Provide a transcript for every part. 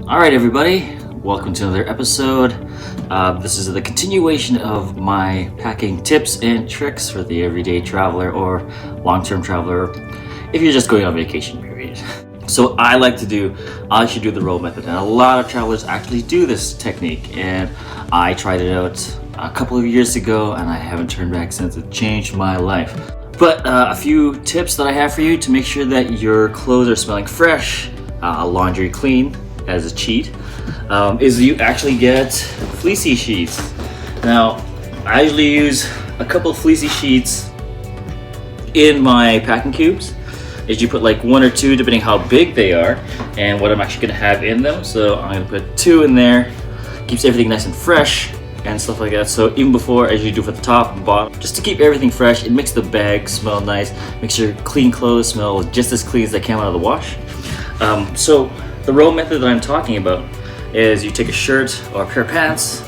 Alright everybody, welcome to another episode. This is the continuation of my packing tips and tricks for the everyday traveler or long-term traveler if you're just going on vacation period. So I actually do the roll method, and a lot of travelers actually do this technique, and I tried it out a couple of years ago and I haven't turned back since. It changed my life. But a few tips that I have for you to make sure that your clothes are smelling fresh, laundry clean as a cheat, is you actually get fleecy sheets. Now, I usually use a couple of fleecy sheets in my packing cubes. Is you put like one or two depending how big they are and what I'm actually gonna have in them. So I'm gonna put two in there, keeps everything nice and fresh and stuff like that. So even before, as you do for the top and bottom, just to keep everything fresh, it makes the bag smell nice, makes your clean clothes smell just as clean as they came out of the wash. So the roll method that I'm talking about is you take a shirt or a pair of pants,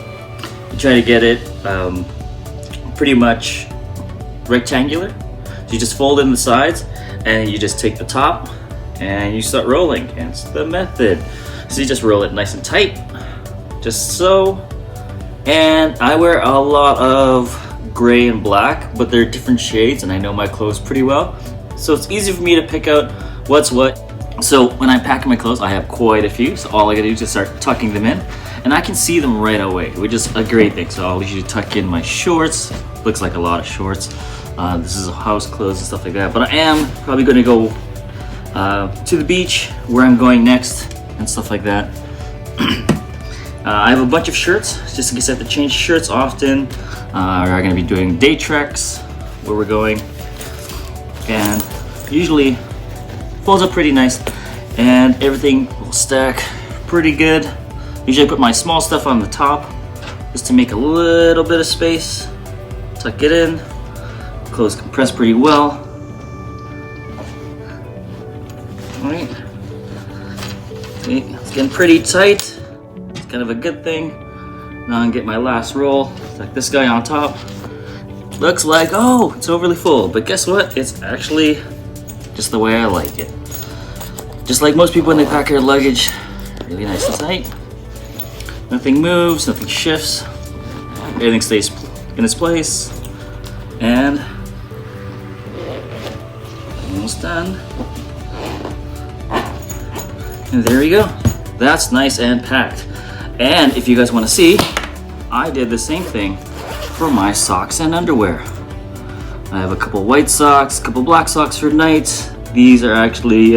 you try to get it pretty much rectangular. So you just fold in the sides and you just take the top and you start rolling. Hence the method. So you just roll it nice and tight, just so. And I wear a lot of gray and black, but they're different shades and I know my clothes pretty well. So it's easy for me to pick out what's what. So when I'm packing my clothes, I have quite a few. So all I gotta do is just start tucking them in and I can see them right away, which is a great thing. So I'll usually tuck in my shorts. Looks like a lot of shorts. This is house clothes and stuff like that. But I am probably gonna go to the beach where I'm going next and stuff like that. I have a bunch of shirts just in case I have to change shirts often. We're gonna be doing day treks where we're going. And usually folds up pretty nice and everything will stack pretty good. Usually I put my small stuff on the top just to make a little bit of space. Tuck it in. Clothes compress pretty well. Alright. See, it's getting pretty tight. It's kind of a good thing. Now I'm gonna get my last roll. Tuck this guy on top. Looks like, oh, it's overly full. But guess what? It's actually just the way I like it. Just like most people when they pack their luggage, really nice and tight. Nothing moves, nothing shifts. Everything stays in its place. And almost done. And there you go. That's nice and packed. And if you guys want to see, I did the same thing for my socks and underwear. I have a couple white socks, a couple black socks for night. These are actually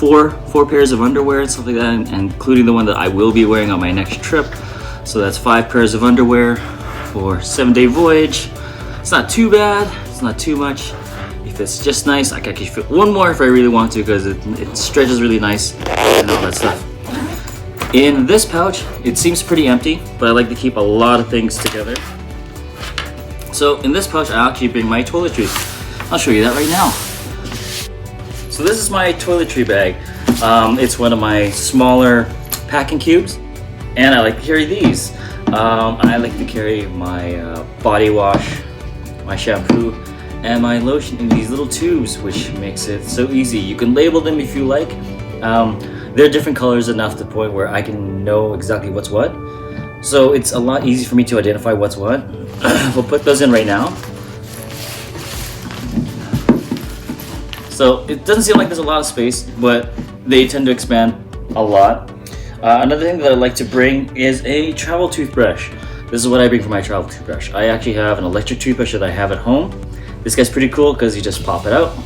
four pairs of underwear and stuff like that, and including the one that I will be wearing on my next trip. So that's 5 pairs of underwear for 7-day voyage. It's not too bad, it's not too much. It fits just nice. I can actually fit one more if I really want to because it stretches really nice and all that stuff. In this pouch, it seems pretty empty, but I like to keep a lot of things together. So in this pouch, I actually bring my toiletries. I'll show you that right now. So this is my toiletry bag. It's one of my smaller packing cubes, and I like to carry these. I like to carry my body wash, my shampoo, and my lotion in these little tubes, which makes it so easy. You can label them if you like. They're different colors enough to the point where I can know exactly what's what. So it's a lot easier for me to identify what's what. We'll put those in right now. So it doesn't seem like there's a lot of space, but they tend to expand a lot. Another thing that I like to bring is a travel toothbrush. This is what I bring for my travel toothbrush. I actually have an electric toothbrush that I have at home. This guy's pretty cool because you just pop it out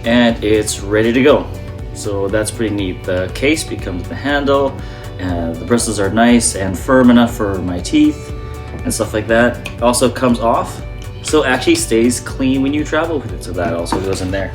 and it's ready to go. So that's pretty neat. The case becomes the handle, and the bristles are nice and firm enough for my teeth and stuff like that. It also comes off, so it actually stays clean when you travel with it. So that also goes in there.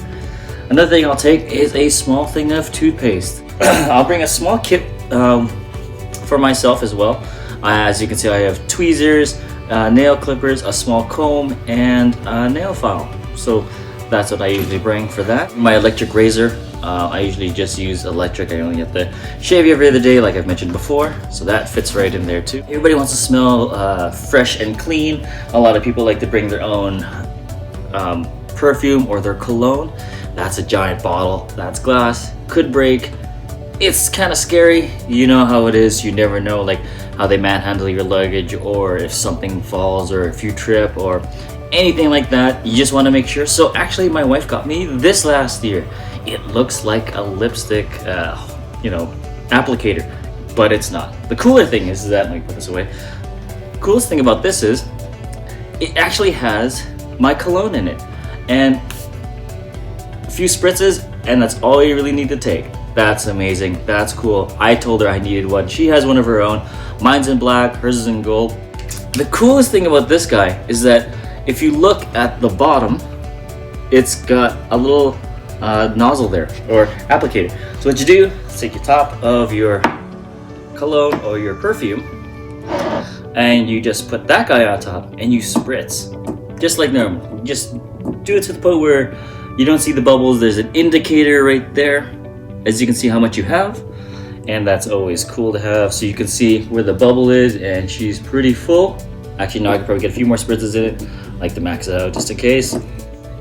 Another thing I'll take is a small thing of toothpaste. I'll bring a small kit for myself as well. As you can see, I have tweezers, nail clippers, a small comb, and a nail file. So that's what I usually bring for that. My electric razor, I usually just use electric. I only have to shave every other day like I've mentioned before. So that fits right in there too. Everybody wants to smell fresh and clean. A lot of people like to bring their own perfume or their cologne. That's a giant bottle, that's glass, could break, It's kind of scary. You know how it is. You never know like how they manhandle your luggage, or if something falls, or if you trip, or anything like that. You just want to make sure. So actually, my wife got me this last year. It looks like a lipstick, applicator, but it's not. The cooler thing is that, let me put this away. The coolest thing about this is it actually has my cologne in it, and a few spritzes, and that's all you really need to take. That's amazing. That's cool. I told her I needed one. She has one of her own. Mine's in black, hers is in gold. The coolest thing about this guy is that if you look at the bottom, it's got a little nozzle there, or applicator. So what you do is take your top of your cologne or your perfume, and you just put that guy on top, and you spritz just like normal. You just do it to the point where you don't see the bubbles. There's an indicator right there, as you can see how much you have, and that's always cool to have, so you can see where the bubble is. And she's pretty full. Actually, no, I could probably get a few more spritzes in it, like to max it out just in case.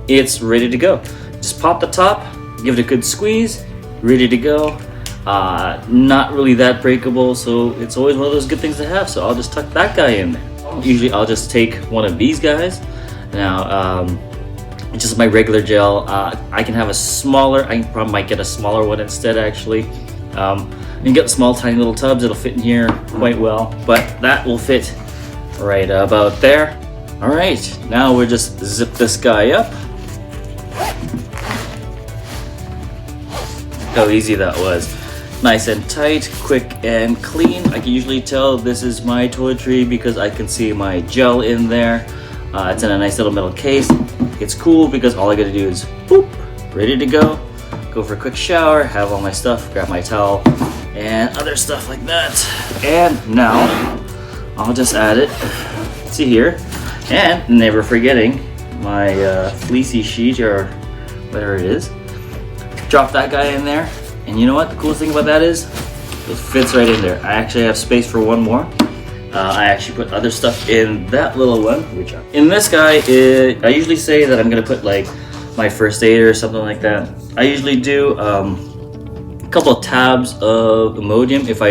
It's ready to go. Just pop the top, give it a good squeeze, ready to go. Not really that breakable, so it's always one of those good things to have. So I'll just tuck that guy in there. Usually I'll just take one of these guys. Now, just my regular gel. I can have a smaller, I probably might get a smaller one instead actually. You can get small tiny little tubs, it'll fit in here quite well, but that will fit right about there. All right, now we'll just zip this guy up. How easy that was. Nice and tight, quick and clean. I can usually tell this is my toiletry because I can see my gel in there. It's in a nice little metal case. It's cool because all I gotta do is boop, ready to go. Go for a quick shower, have all my stuff, grab my towel, and other stuff like that. And now, I'll just add it to here. And never forgetting my fleecy sheet, or whatever it is. Drop that guy in there. And you know what? The coolest thing about that is, it fits right in there. I actually have space for one more. I actually put other stuff in that little one. In this guy, I usually say that I'm gonna put like my first aid or something like that. I usually do a couple of tabs of Imodium if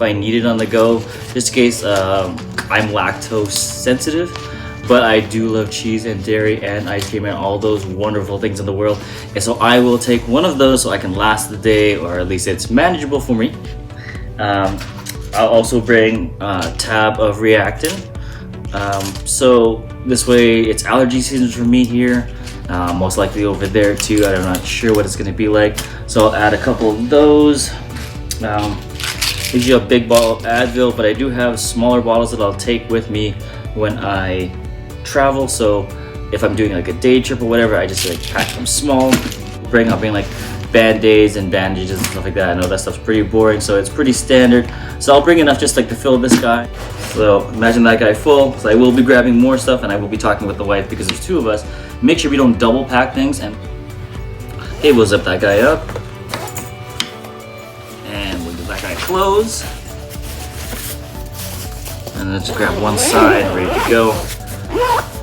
I need it on the go, just in case I'm lactose sensitive. But I do love cheese and dairy and ice cream and all those wonderful things in the world. And so I will take one of those so I can last the day, or at least it's manageable for me. I'll also bring a tab of Reactin. So this way it's allergy season for me here. Most likely over there too. I'm not sure what it's gonna be like. So I'll add a couple of those. Usually a big bottle of Advil, but I do have smaller bottles that I'll take with me when I travel. So if I'm doing like a day trip or whatever, I just like pack them small. I'll bring like band-aids and bandages and stuff like that. I know that stuff's pretty boring, so it's pretty standard. So I'll bring enough just like to fill this guy. So imagine that guy full. So I will be grabbing more stuff, and I will be talking with the wife because there's two of us. Make sure we don't double pack things. And okay, we'll zip that guy up. And we'll give that guy close. And let's grab one side, ready to go.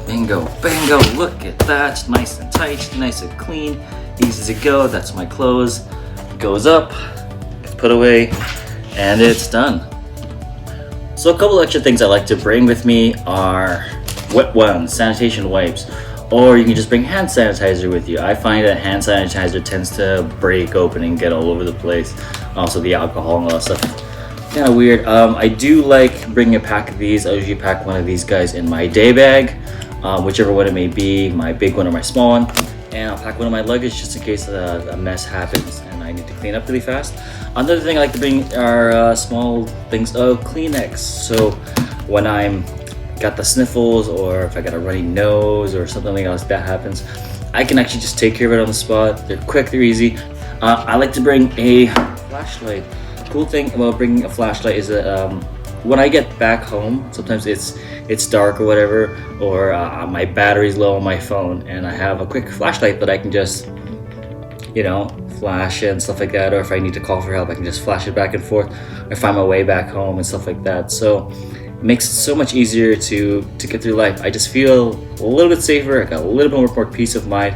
Bingo, bango, look at that. Nice and tight, nice and clean, easy to go. That's my clothes. It goes up, it's put away, and it's done. So a couple extra things I like to bring with me are wet ones, sanitation wipes, or you can just bring hand sanitizer with you. I find that hand sanitizer tends to break open and get all over the place. Also the alcohol and all that stuff. Kind of weird. I do like bringing a pack of these. I usually pack one of these guys in my day bag, whichever one it may be, my big one or my small one. And I'll pack one of my luggage just in case a mess happens and I need to clean up really fast. Another thing I like to bring are small things of Kleenex. So when I'm got the sniffles, or if I got a runny nose or something else that happens, I can actually just take care of it on the spot. They're quick, they're easy. I like to bring a flashlight. Cool thing about bringing a flashlight is that when I get back home, sometimes it's dark or whatever, or my battery's low on my phone, and I have a quick flashlight that I can just, flash and stuff like that. Or if I need to call for help, I can just flash it back and forth, or find my way back home and stuff like that. So it makes it so much easier to get through life. I just feel a little bit safer. I got a little bit more peace of mind.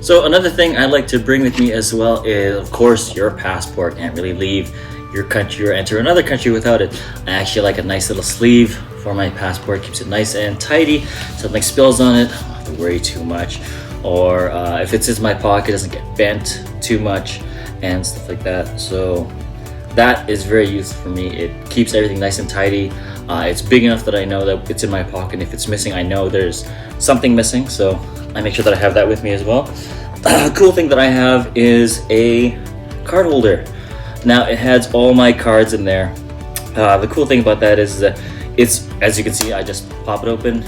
So another thing I like to bring with me as well is, of course, your passport. Can't really leave your country or enter another country without it. I actually like a nice little sleeve for my passport. Keeps it nice and tidy. Something spills on it, I don't have to worry too much. Or if it's in my pocket, it doesn't get bent too much and stuff like that. So that is very useful for me. It keeps everything nice and tidy. It's big enough that I know that it's in my pocket. If it's missing, I know there's something missing. So I make sure that I have that with me as well. A cool thing that I have is a card holder. Now it has all my cards in there. The cool thing about that is that it's, as you can see, I just pop it open,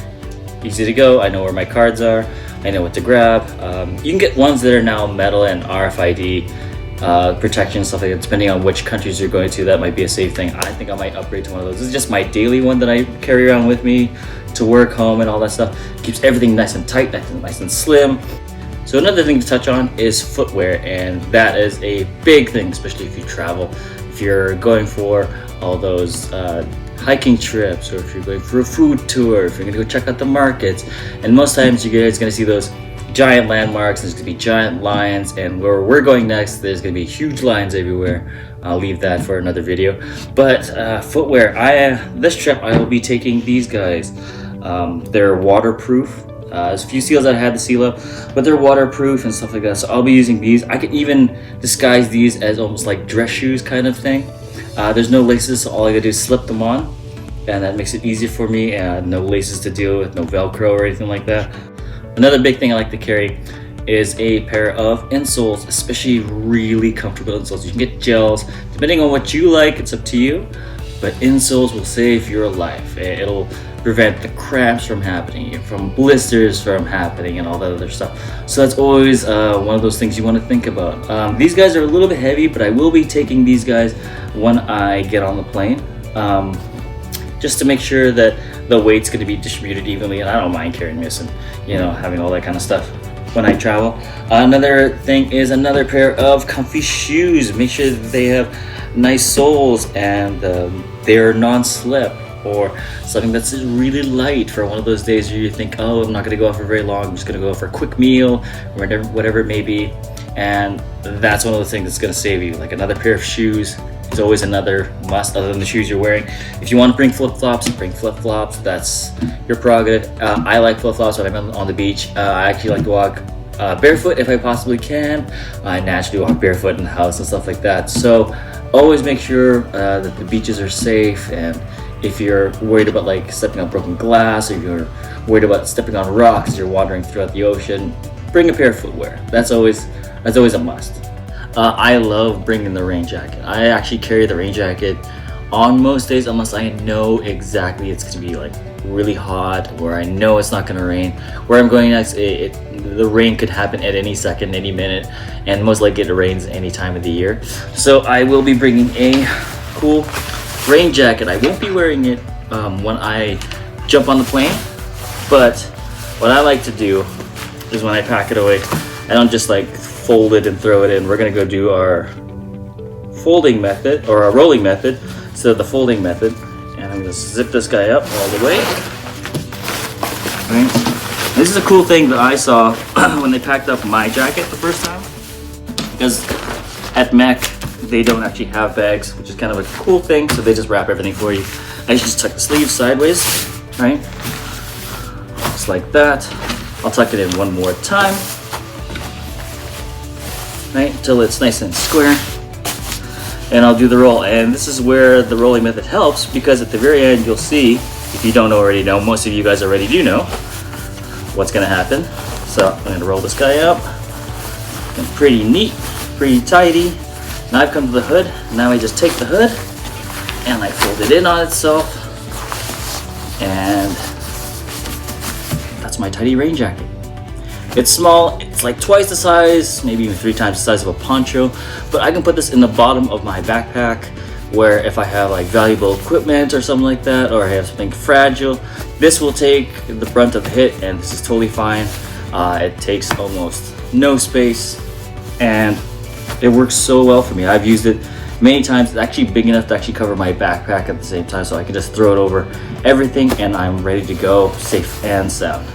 easy to go. I know where my cards are, I know what to grab. You can get ones that are now metal and RFID protection, stuff like that, depending on which countries you're going to. That might be a safe thing. I think I might upgrade to one of those. This is just my daily one that I carry around with me to work, home, and all that stuff. Keeps everything nice and tight, nice and slim. So another thing to touch on is footwear, and that is a big thing, especially if you travel. If you're going for all those hiking trips, or if you're going for a food tour, if you're gonna go check out the markets, and most times you guys gonna see those giant landmarks. There's gonna be giant lines, and where we're going next, there's gonna be huge lines everywhere. I'll leave that for another video. But footwear, this trip I will be taking these guys. They're waterproof. There's a few seals that I had to seal up, but they're waterproof and stuff like that, so I'll be using these. I can even disguise these as almost like dress shoes kind of thing. There's no laces, so all I gotta do is slip them on, and that makes it easier for me. No laces to deal with, no Velcro or anything like that. Another big thing I like to carry is a pair of insoles, especially really comfortable insoles. You can get gels, depending on what you like, it's up to you, but insoles will save your life. It'll prevent the cramps from happening, from blisters from happening, and all that other stuff. So that's always one of those things you want to think about. These guys are a little bit heavy, but I will be taking these guys when I get on the plane, just to make sure that the weight's going to be distributed evenly, and I don't mind carrying this and, you know, having all that kind of stuff when I travel. Another thing is another pair of comfy shoes. Make sure that they have nice soles and they're non-slip, or something that's really light for one of those days where you think, oh, I'm not going to go out for very long, I'm just going to go out for a quick meal, or whatever it may be. And that's one of the things that's going to save you. Like another pair of shoes is always another must, other than the shoes you're wearing. If you want to bring flip-flops, bring flip-flops. That's your prerogative. I like flip-flops when I'm on the beach. I actually like to walk barefoot if I possibly can. I naturally walk barefoot in the house and stuff like that. So always make sure that the beaches are safe, and if you're worried about like stepping on broken glass, or you're worried about stepping on rocks as you're wandering throughout the ocean, bring a pair of footwear. That's always a must. I love bringing the rain jacket. I actually carry the rain jacket on most days, unless I know exactly it's going to be like really hot, or I know it's not going to rain. Where I'm going next, the rain could happen at any second, any minute, and most likely it rains any time of the year. So I will be bringing a cool rain jacket. I won't be wearing it when I jump on the plane, but what I like to do is when I pack it away, I don't just like fold it and throw it in. We're gonna go do our folding method, or our rolling method, instead of the folding method. And I'm gonna zip this guy up all the way. Right. This is a cool thing that I saw when they packed up my jacket the first time, because at MEC they don't actually have bags, which is kind of a cool thing. So they just wrap everything for you. I just tuck the sleeves sideways, right? Just like that. I'll tuck it in one more time, right, until it's nice and square, and I'll do the roll. And this is where the rolling method helps, because at the very end you'll see, if you don't already know, most of you guys already do know what's gonna happen. So I'm gonna roll this guy up, and pretty neat, pretty tidy. Now I've come to the hood. Now I just take the hood and I fold it in on itself, and that's my tidy rain jacket. It's small, it's like twice the size, maybe even 3 times the size of a poncho, but I can put this in the bottom of my backpack, where if I have like valuable equipment or something like that, or I have something fragile, this will take the brunt of the hit, and this is totally fine. It takes almost no space, and it works so well for me. I've used it many times. It's actually big enough to actually cover my backpack at the same time, so I can just throw it over everything and I'm ready to go, safe and sound.